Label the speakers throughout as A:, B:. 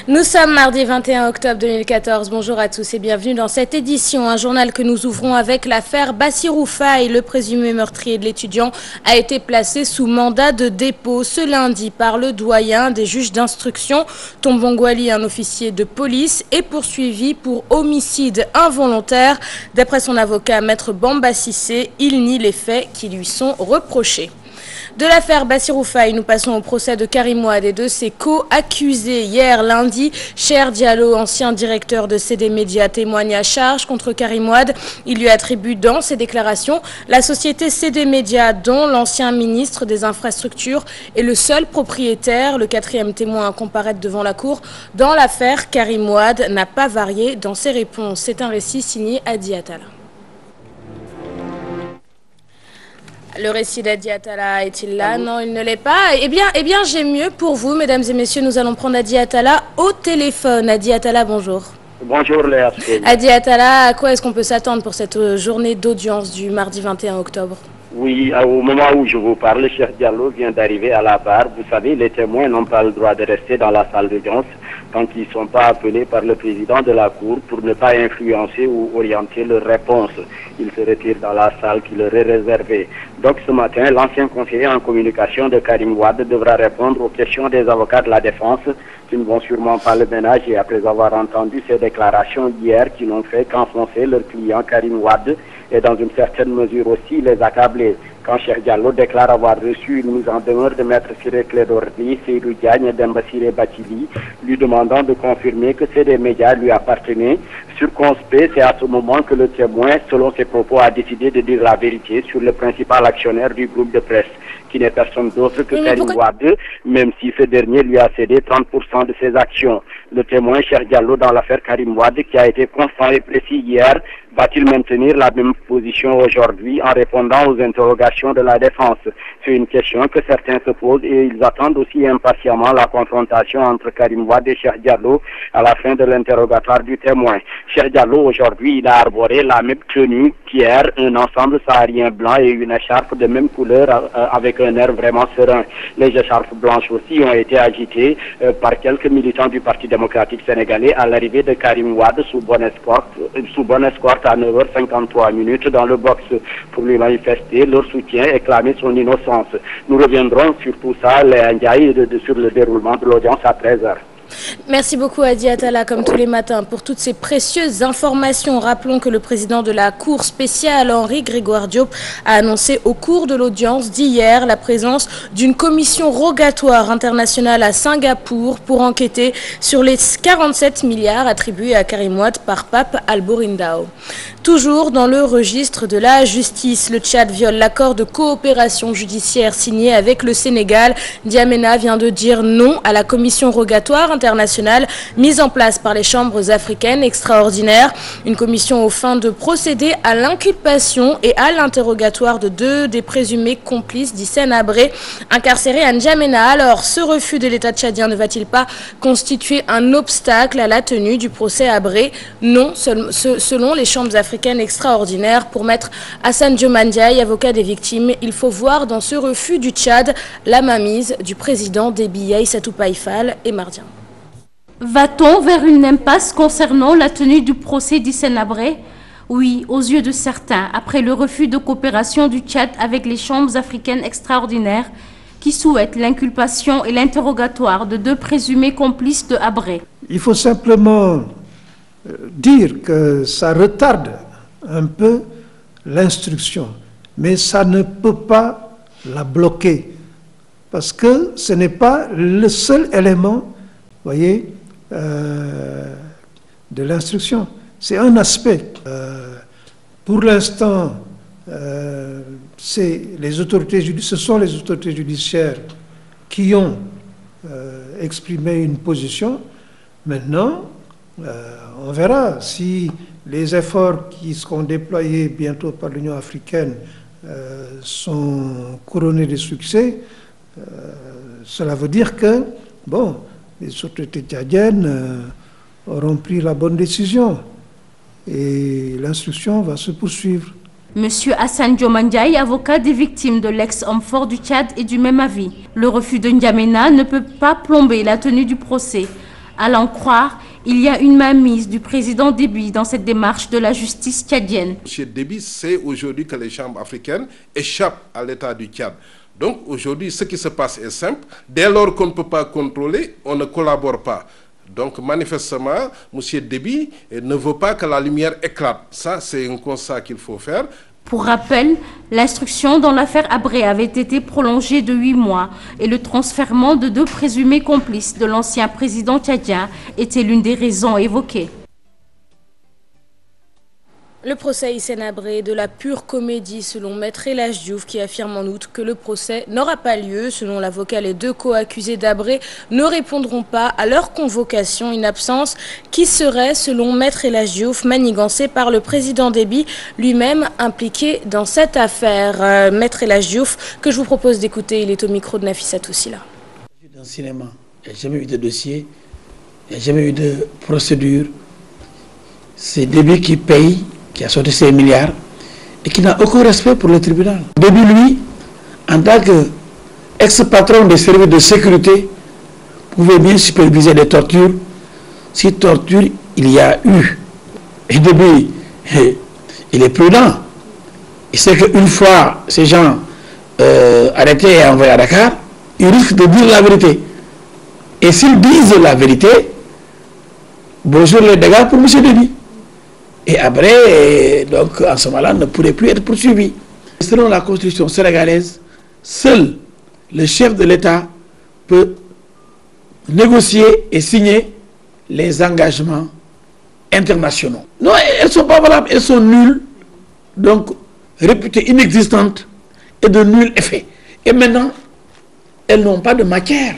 A: Nous sommes mardi 21 octobre 2014. Bonjour à tous et bienvenue dans cette édition. Un journal que nous ouvrons avec l'affaire Bassirou Faye. Le présumé meurtrier de l'étudiant a été placé sous mandat de dépôt ce lundi par le doyen des juges d'instruction. Tombongwali, un officier de police, est poursuivi pour homicide involontaire. D'après son avocat, Maître Bamba Cissé, il nie les faits qui lui sont reprochés. De l'affaire Bassirou Faye, nous passons au procès de Karim Wade et de ses co-accusés. Hier lundi, Cher Diallo, ancien directeur de CD Média, témoigne à charge contre Karim Wade. Il lui attribue dans ses déclarations la société CD Média, dont l'ancien ministre des Infrastructures est le seul propriétaire. Le quatrième témoin à comparaître devant la cour dans l'affaire Karim Wade n'a pas varié dans ses réponses. C'est un récit signé Adi Atala. Le récit d'Adi Atala est-il là? Non, il ne l'est pas. Eh bien, j'ai mieux pour vous, mesdames et messieurs. Nous allons prendre Adi Atala au téléphone. Adi Atala, bonjour.
B: Bonjour Léa.
A: Adi Atala, à quoi est-ce qu'on peut s'attendre pour cette journée d'audience du mardi 21 octobre?
B: Oui, au moment où je vous parle, Cheikh Diallo vient d'arriver à la barre. Vous savez, les témoins n'ont pas le droit de rester dans la salle d'audience tant qu'ils ne sont pas appelés par le président de la Cour pour ne pas influencer ou orienter leurs réponses. Ils se retirent dans la salle qui leur est réservée. Donc ce matin, l'ancien conseiller en communication de Karim Wade devra répondre aux questions des avocats de la défense qui ne vont sûrement pas le ménager après avoir entendu ces déclarations hier qui n'ont fait qu'enfoncer leur client Karim Wade et dans une certaine mesure aussi les accabler. Quand Cheikh Diallo déclare avoir reçu une mise en demeure de Maître Ciré Clédor Ly, Seydou Diagne et Demba Ciré Bathily, lui demandant de confirmer que ces médias lui appartenaient. Circonspect, c'est à ce moment que le témoin, selon ses propos, a décidé de dire la vérité sur le principal actionnaire du groupe de presse, qui n'est personne d'autre que Karim Wade, même si ce dernier lui a cédé 30% de ses actions. Le témoin Cheikh Diallo dans l'affaire Karim Wade, qui a été constant et précis hier, va-t-il maintenir la même position aujourd'hui en répondant aux interrogations de la défense? C'est une question que certains se posent et ils attendent aussi impatiemment la confrontation entre Karim Wade et Cheikh Diallo à la fin de l'interrogatoire du témoin. Cheikh Diallo aujourd'hui, il a arboré la même tenue qu'hier, un ensemble saharien blanc et une écharpe de même couleur avec un air vraiment serein. Les écharpes blanches aussi ont été agitées par quelques militants du Parti démocratique sénégalais à l'arrivée de Karim Wade sous bonne escorte à 9h53 dans le box pour lui manifester leur soutien et clamer son innocence. Nous reviendrons sur tout ça, les Ndiaye, sur le déroulement de l'audience à 13h.
A: Merci beaucoup Adi Atala, comme tous les matins, pour toutes ces précieuses informations. Rappelons que le président de la Cour spéciale, Henri Grégoire Diop, a annoncé au cours de l'audience d'hier la présence d'une commission rogatoire internationale à Singapour pour enquêter sur les 47 milliards attribués à Karim Wade par Pape Alborindao. Toujours dans le registre de la justice, le Tchad viole l'accord de coopération judiciaire signé avec le Sénégal. N'Djamena vient de dire non à la commission rogatoire internationale mise en place par les chambres africaines extraordinaires. Une commission aux fins de procéder à l'inculpation et à l'interrogatoire de deux des présumés complices d'Hissène Habré, incarcérés à N'Djamena. Alors, ce refus de l'État tchadien ne va-t-il pas constituer un obstacle à la tenue du procès Habré? Non, selon les chambres africaines extraordinaires. Pour maître Hassan Diomandiaye, avocat des victimes, il faut voir dans ce refus du Tchad la mainmise du président Déby Aïssatou Païfal et Mardien.
C: Va-t-on vers une impasse concernant la tenue du procès d'Hissène Habré? Oui, aux yeux de certains, après le refus de coopération du Tchad avec les chambres africaines extraordinaires qui souhaitent l'inculpation et l'interrogatoire de deux présumés complices de Habré.
D: Il faut simplement dire que ça retarde un peu l'instruction, mais ça ne peut pas la bloquer, parce que ce n'est pas le seul élément, voyez, de l'instruction. C'est un aspect. Pour l'instant, ce sont les autorités judiciaires qui ont exprimé une position. Maintenant, on verra si les efforts qui seront déployés bientôt par l'Union africaine sont couronnés de succès. Cela veut dire que, bon, les autorités tchadiennes auront pris la bonne décision et l'instruction va se poursuivre.
C: Monsieur Hassan Diomandiaye, avocat des victimes de l'ex-homme fort du Tchad, est du même avis. Le refus de N'Djamena ne peut pas plomber la tenue du procès. À l'en croire, il y a une mainmise du président Déby dans cette démarche de la justice tchadienne.
E: M. Déby sait aujourd'hui que les chambres africaines échappent à l'État du Tchad. Donc aujourd'hui, ce qui se passe est simple. Dès lors qu'on ne peut pas contrôler, on ne collabore pas. Donc manifestement, M. Déby ne veut pas que la lumière éclate. Ça, c'est un constat qu'il faut faire.
C: Pour rappel, l'instruction dans l'affaire Habré avait été prolongée de 8 mois et le transfèrement de 2 présumés complices de l'ancien président tchadien était l'une des raisons évoquées.
A: Le procès Hissène Habré est de la pure comédie, selon Maître El Hadj Diouf, qui affirme en outre que le procès n'aura pas lieu. Selon l'avocat, les 2 co-accusés d'Habré ne répondront pas à leur convocation, une absence qui serait, selon Maître El Hadj Diouf, manigancée par le président Déby, lui-même impliqué dans cette affaire. Maître El Hadj Diouf, que je vous propose d'écouter, il est au micro de Nafissatou Sila.
F: Dans le cinéma, il n'y a jamais eu de dossier, il n'y a jamais eu de procédure. C'est Déby qui paye, qui a sorti ses milliards et qui n'a aucun respect pour le tribunal. Déby, lui, en tant qu'ex-patron des services de sécurité, pouvait bien superviser des tortures, si torture il y a eu. Et Déby, il est prudent. Il sait qu'une fois ces gens arrêtés et envoyés à Dakar, ils risquent de dire la vérité. Et s'ils disent la vérité, bonjour les dégâts pour M. Déby. Et après, donc, en ce moment-là, ne pourrait plus être poursuivi. Selon la Constitution sénégalaise, seul le chef de l'État peut négocier et signer les engagements internationaux. Non, elles ne sont pas valables, elles sont nulles, donc réputées inexistantes et de nul effet. Et maintenant, elles n'ont pas de matière.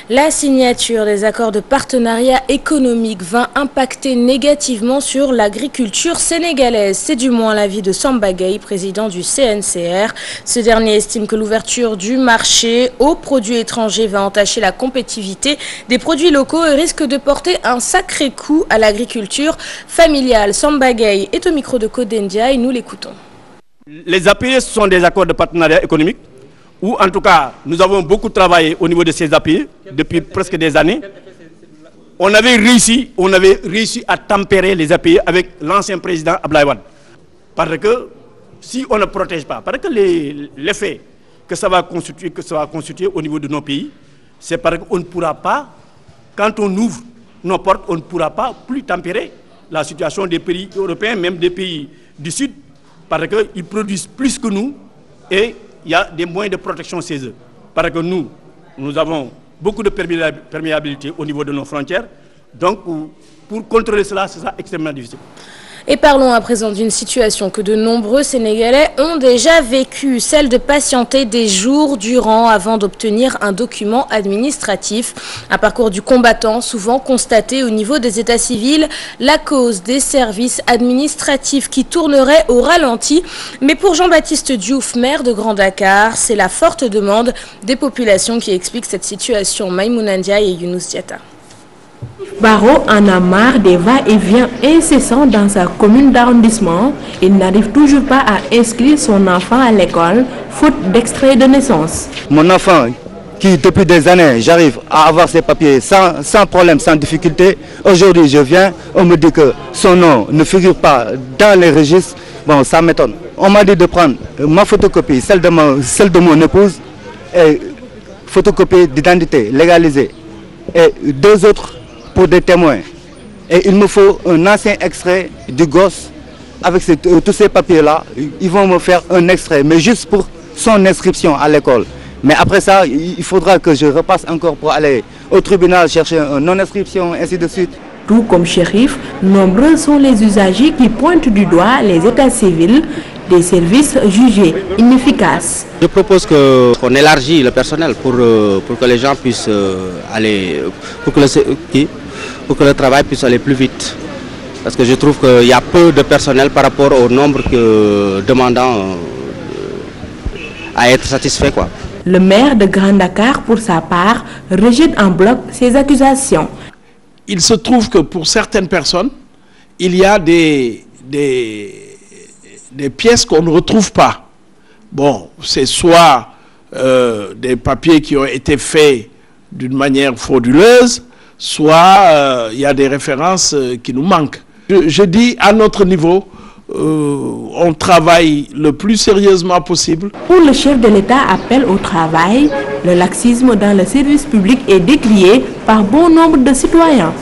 A: La signature des accords de partenariat économique va impacter négativement sur l'agriculture sénégalaise. C'est du moins l'avis de Samba Gaye, président du CNCR. Ce dernier estime que l'ouverture du marché aux produits étrangers va entacher la compétitivité des produits locaux et risque de porter un sacré coup à l'agriculture familiale. Samba Gaye est au micro de Kodendia et nous l'écoutons.
G: Les APE sont des accords de partenariat économique où en tout cas nous avons beaucoup travaillé au niveau de ces APE depuis presque des années. On avait réussi à tempérer les APE avec l'ancien président Abdoulaye Wade. Parce que si on ne protège pas, parce que l'effet que ça va constituer au niveau de nos pays, c'est parce qu'on ne pourra pas, quand on ouvre nos portes, on ne pourra pas plus tempérer la situation des pays européens, même des pays du Sud, parce qu'ils produisent plus que nous et il y a des moyens de protection chez eux. Parce que nous avons beaucoup de perméabilité au niveau de nos frontières. Donc, pour contrôler cela, c'est extrêmement difficile.
A: Et parlons à présent d'une situation que de nombreux Sénégalais ont déjà vécue, celle de patienter des jours durant avant d'obtenir un document administratif. Un parcours du combattant souvent constaté au niveau des états civils, la cause des services administratifs qui tourneraient au ralenti. Mais pour Jean-Baptiste Diouf, maire de Grand Dakar, c'est la forte demande des populations qui explique cette situation. Maïmouna Ndiaye et Younous Diatta.
H: Barreau en a marre des va-et-vient incessants dans sa commune d'arrondissement. Il n'arrive toujours pas à inscrire son enfant à l'école, faute d'extrait de naissance.
I: Mon enfant, qui depuis des années, j'arrive à avoir ses papiers sans problème, sans difficulté. Aujourd'hui, je viens, on me dit que son nom ne figure pas dans les registres. Bon, ça m'étonne. On m'a dit de prendre ma photocopie, celle de mon épouse, et photocopie d'identité légalisée, et 2 autres pour des témoins. Et il me faut un ancien extrait du gosse avec tous ces papiers-là. Ils vont me faire un extrait, mais juste pour son inscription à l'école. Mais après ça, il faudra que je repasse encore pour aller au tribunal chercher une non-inscription, ainsi de suite.
H: Tout comme Chérif, nombreux sont les usagers qui pointent du doigt les états civils des services jugés inefficaces.
J: Je propose qu'on élargisse le personnel pour que les gens puissent aller, pour que le travail puisse aller plus vite. Parce que je trouve qu'il y a peu de personnel par rapport au nombre demandant à être satisfait, quoi.
H: Le maire de Grand Dakar, pour sa part, rejette en bloc ces accusations.
K: Il se trouve que pour certaines personnes, il y a des pièces qu'on ne retrouve pas. Bon, c'est soit des papiers qui ont été faits d'une manière frauduleuse, soit il y a des références qui nous manquent. Je dis à notre niveau, on travaille le plus sérieusement possible.
H: Pour le chef de l'État, appel au travail, le laxisme dans le service public est décrié par bon nombre de citoyens.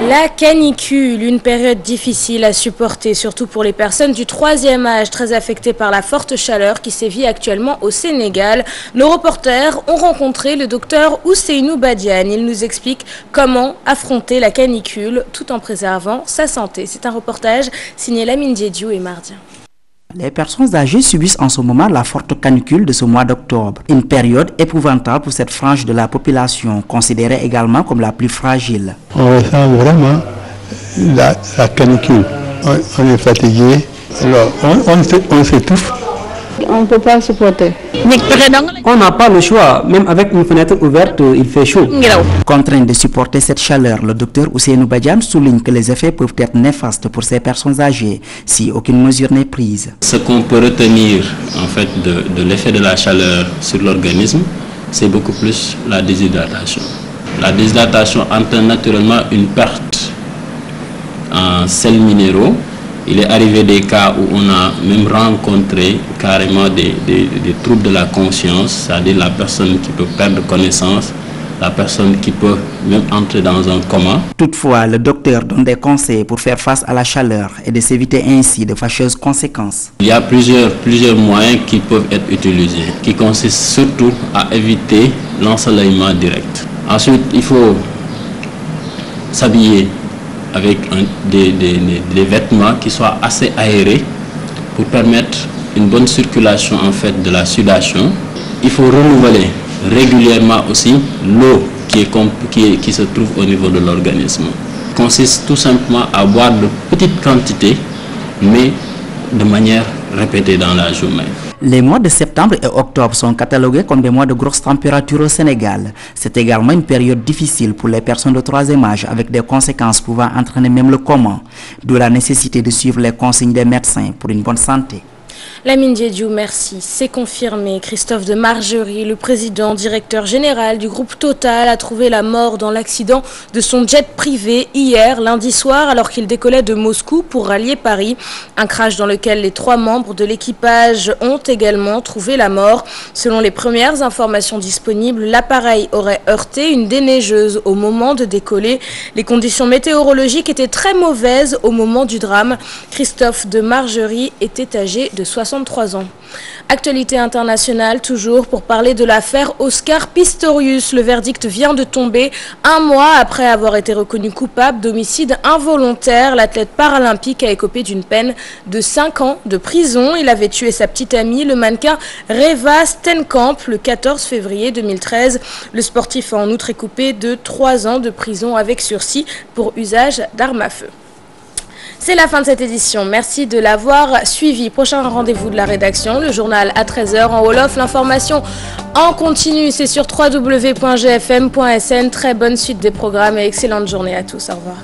A: La canicule, une période difficile à supporter, surtout pour les personnes du 3e âge, très affectées par la forte chaleur qui sévit actuellement au Sénégal. Nos reporters ont rencontré le docteur Ousseynou Badiane. Il nous explique comment affronter la canicule tout en préservant sa santé. C'est un reportage signé Lamine Diédiou et Mardien.
L: Les personnes âgées subissent en ce moment la forte canicule de ce mois d'octobre. Une période épouvantable pour cette frange de la population, considérée également comme la plus fragile.
M: On ressent vraiment la canicule. On est fatigué, alors on s'étouffe.
N: On ne peut pas supporter.
O: On n'a pas le choix, même avec une fenêtre ouverte, il fait chaud.
L: Contraint de supporter cette chaleur, le docteur Ousseynou Badiane souligne que les effets peuvent être néfastes pour ces personnes âgées si aucune mesure n'est prise.
P: Ce qu'on peut retenir en fait de l'effet de la chaleur sur l'organisme, c'est beaucoup plus la déshydratation. La déshydratation entraîne naturellement une perte en sels minéraux. Il est arrivé des cas où on a même rencontré carrément des troubles de la conscience, c'est-à-dire la personne qui peut perdre connaissance, la personne qui peut même entrer dans un coma.
L: Toutefois, le docteur donne des conseils pour faire face à la chaleur et de s'éviter ainsi de fâcheuses conséquences.
P: Il y a plusieurs moyens qui peuvent être utilisés, qui consistent surtout à éviter l'ensoleillement direct. Ensuite, il faut s'habiller avec des vêtements qui soient assez aérés pour permettre une bonne circulation en fait de la sudation. Il faut renouveler régulièrement aussi l'eau qui se trouve au niveau de l'organisme. Consiste tout simplement à boire de petites quantités mais de manière répétée dans la journée.
L: Les mois de septembre et octobre sont catalogués comme des mois de grosses températures au Sénégal. C'est également une période difficile pour les personnes de 3e âge avec des conséquences pouvant entraîner même le coma, d'où la nécessité de suivre les consignes des médecins pour une bonne santé.
A: Lamine Diédiou, merci. C'est confirmé. Christophe de Margerie, le président directeur général du groupe Total, a trouvé la mort dans l'accident de son jet privé hier, lundi soir, alors qu'il décollait de Moscou pour rallier Paris. Un crash dans lequel les 3 membres de l'équipage ont également trouvé la mort. Selon les premières informations disponibles, l'appareil aurait heurté une déneigeuse au moment de décoller. Les conditions météorologiques étaient très mauvaises au moment du drame. Christophe de Margerie était âgé de 63 ans. Actualité internationale, toujours pour parler de l'affaire Oscar Pistorius. Le verdict vient de tomber 1 mois après avoir été reconnu coupable d'homicide involontaire. L'athlète paralympique a écopé d'une peine de 5 ans de prison. Il avait tué sa petite amie, le mannequin Reva Steenkamp, le 14 février 2013. Le sportif a en outre écopé de 3 ans de prison avec sursis pour usage d'armes à feu. C'est la fin de cette édition. Merci de l'avoir suivi. Prochain rendez-vous de la rédaction, le journal à 13h en Wolof. L'information en continu, c'est sur www.gfm.sn. Très bonne suite des programmes et excellente journée à tous. Au revoir.